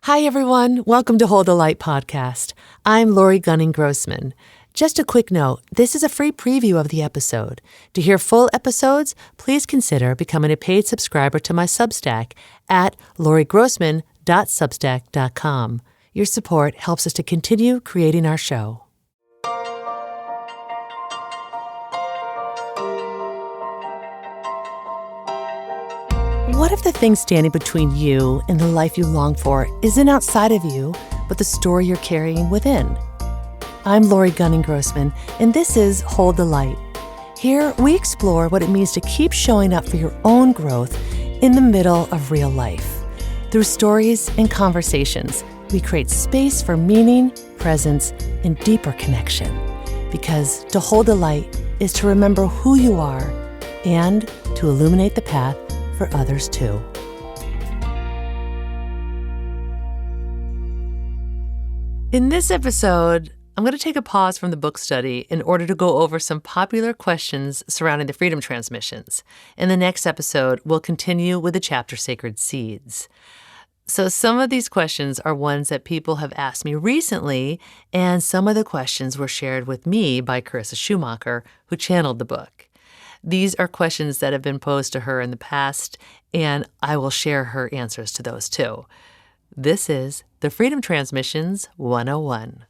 Hi, everyone. Welcome to Hold the Light podcast. I'm Lori Gunning Grossman. Just a quick note, this is a free preview of the episode. To hear full episodes, please consider becoming a paid subscriber to my Substack at lorigrossman.substack.com. Your support helps us to continue creating our show. What if the thing standing between you and the life you long for isn't outside of you, but the story you're carrying within? I'm Lori Gunning Grossman, and this is Hold the Light. Here, we explore what it means to keep showing up for your own growth in the middle of real life. Through stories and conversations, we create space for meaning, presence, and deeper connection. Because to hold the light is to remember who you are and to illuminate the path for others too. In this episode, I'm going to take a pause from the book study in order to go over some popular questions surrounding the Freedom Transmissions. In the next episode, we'll continue with the chapter Sacred Seeds. So some of these questions are ones that people have asked me recently, and some of the questions were shared with me by Carissa Schumacher, who channeled the book. These are questions that have been posed to her in the past, and I will share her answers to those too. This is the Freedom Transmissions 101.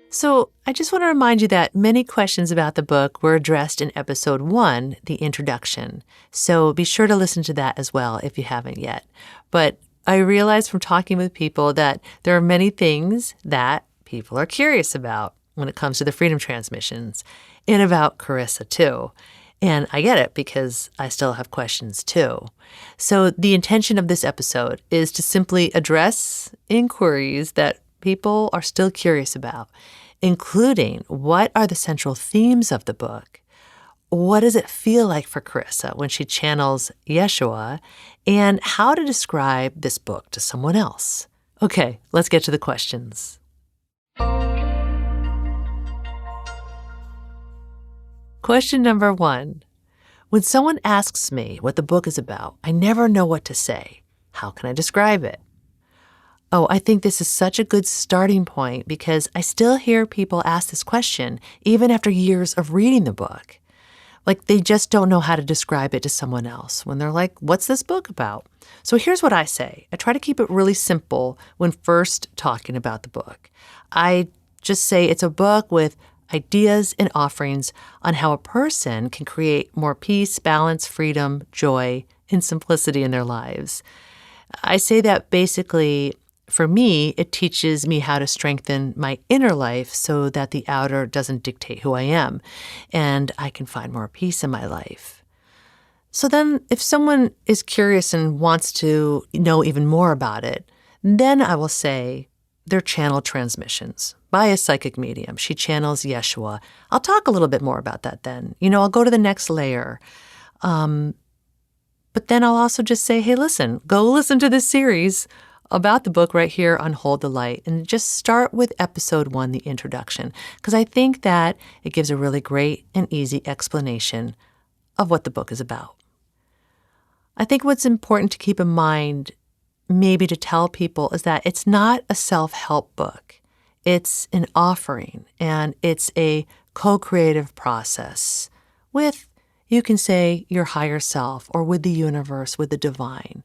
So I just want to remind you that many questions about the book were addressed in episode 1, the introduction. So be sure to listen to that as well if you haven't yet. But I realized from talking with people that there are many things that people are curious about when it comes to the Freedom Transmissions and about Carissa too. And I get it because I still have questions too. So the intention of this episode is to simply address inquiries that people are still curious about, including what are the central themes of the book? What does it feel like for Carissa when she channels Yeshua, and how to describe this book to someone else? Okay, let's get to the questions. Question number 1. When someone asks me what the book is about, I never know what to say. How can I describe it? Oh, I think this is such a good starting point because I still hear people ask this question even after years of reading the book. Like they just don't know how to describe it to someone else when they're like, what's this book about? So here's what I say. I try to keep it really simple when first talking about the book. I just say it's a book with ideas and offerings on how a person can create more peace, balance, freedom, joy, and simplicity in their lives. I say that basically, for me, it teaches me how to strengthen my inner life so that the outer doesn't dictate who I am, and I can find more peace in my life. So then, if someone is curious and wants to know even more about it, then I will say they're channel transmissions by a psychic medium. She channels Yeshua. I'll talk a little bit more about that then. I'll go to the next layer. But then I'll also just say, hey, listen, go listen to this series about the book right here on Hold the Light, and just start with episode 1, the introduction, because I think that it gives a really great and easy explanation of what the book is about. I think what's important to keep in mind, maybe to tell people, is that it's not a self-help book. It's an offering, and it's a co-creative process with, you can say, your higher self, or with the universe, with the divine.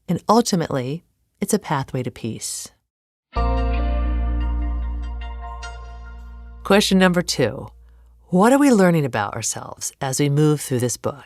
And ultimately, it's a pathway to peace. Question number 2. What are we learning about ourselves as we move through this book?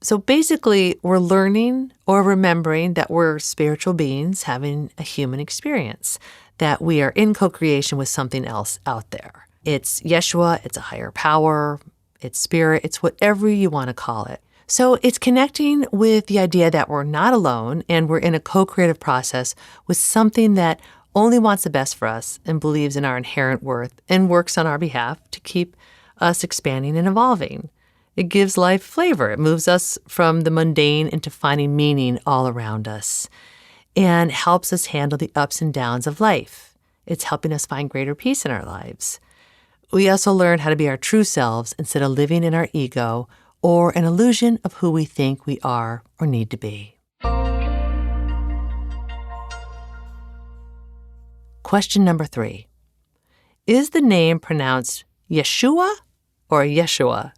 So basically, we're learning or remembering that we're spiritual beings having a human experience, that we are in co-creation with something else out there. It's Yeshua, it's a higher power, it's spirit, it's whatever you want to call it. So it's connecting with the idea that we're not alone and we're in a co-creative process with something that only wants the best for us and believes in our inherent worth and works on our behalf to keep us expanding and evolving. It gives life flavor. It moves us from the mundane into finding meaning all around us and helps us handle the ups and downs of life. It's helping us find greater peace in our lives. We also learn how to be our true selves instead of living in our ego or an illusion of who we think we are or need to be. Question number 3. Is the name pronounced Yeshua or Yeshua?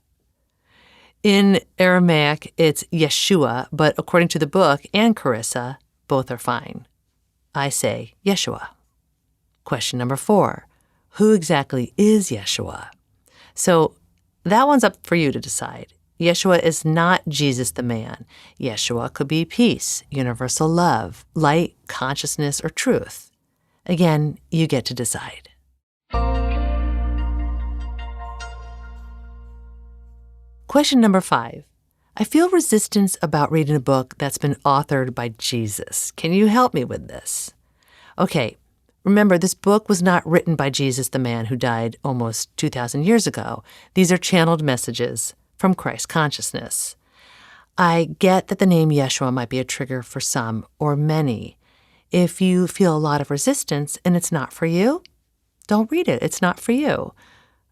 In Aramaic, it's Yeshua, but according to the book and Carissa, both are fine. I say Yeshua. Question number 4. Who exactly is Yeshua? So that one's up for you to decide. Yeshua is not Jesus the man. Yeshua could be peace, universal love, light, consciousness, or truth. Again, you get to decide. Question number 5. I feel resistance about reading a book that's been authored by Jesus. Can you help me with this? Okay, remember, this book was not written by Jesus, the man who died almost 2,000 years ago. These are channeled messages from Christ consciousness. I get that the name Yeshua might be a trigger for some or many. If you feel a lot of resistance and it's not for you, don't read it. It's not for you.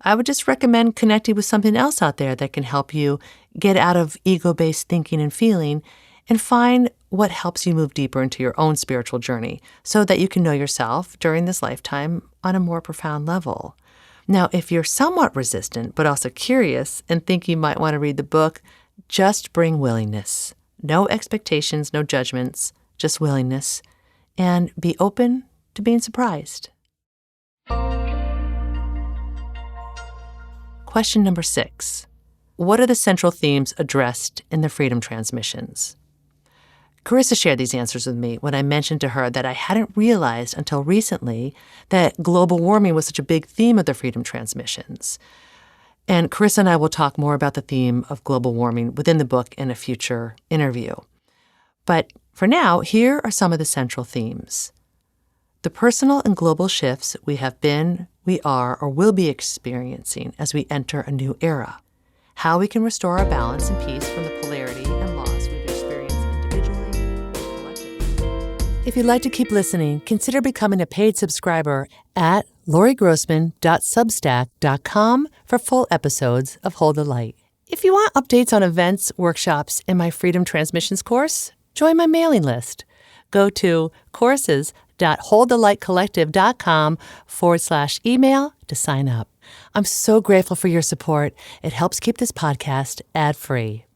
I would just recommend connecting with something else out there that can help you get out of ego-based thinking and feeling and find what helps you move deeper into your own spiritual journey so that you can know yourself during this lifetime on a more profound level. Now, if you're somewhat resistant but also curious and think you might want to read the book, just bring willingness. No expectations, no judgments, just willingness, and be open to being surprised. Question number 6. What are the central themes addressed in the Freedom Transmissions? Carissa shared these answers with me when I mentioned to her that I hadn't realized until recently that global warming was such a big theme of the Freedom Transmissions. And Carissa and I will talk more about the theme of global warming within the book in a future interview. But for now, here are some of the central themes. The personal and global shifts we have been, we are, or will be experiencing as we enter a new era. How we can restore our balance and peace from the polarity and loss we've experienced individually and collectively. If you'd like to keep listening, consider becoming a paid subscriber at lorigrossman.substack.com for full episodes of Hold the Light. If you want updates on events, workshops, and my Freedom Transmissions course, join my mailing list. Go to courses.holdthelightcollective.com/email to sign up. I'm so grateful for your support. It helps keep this podcast ad-free.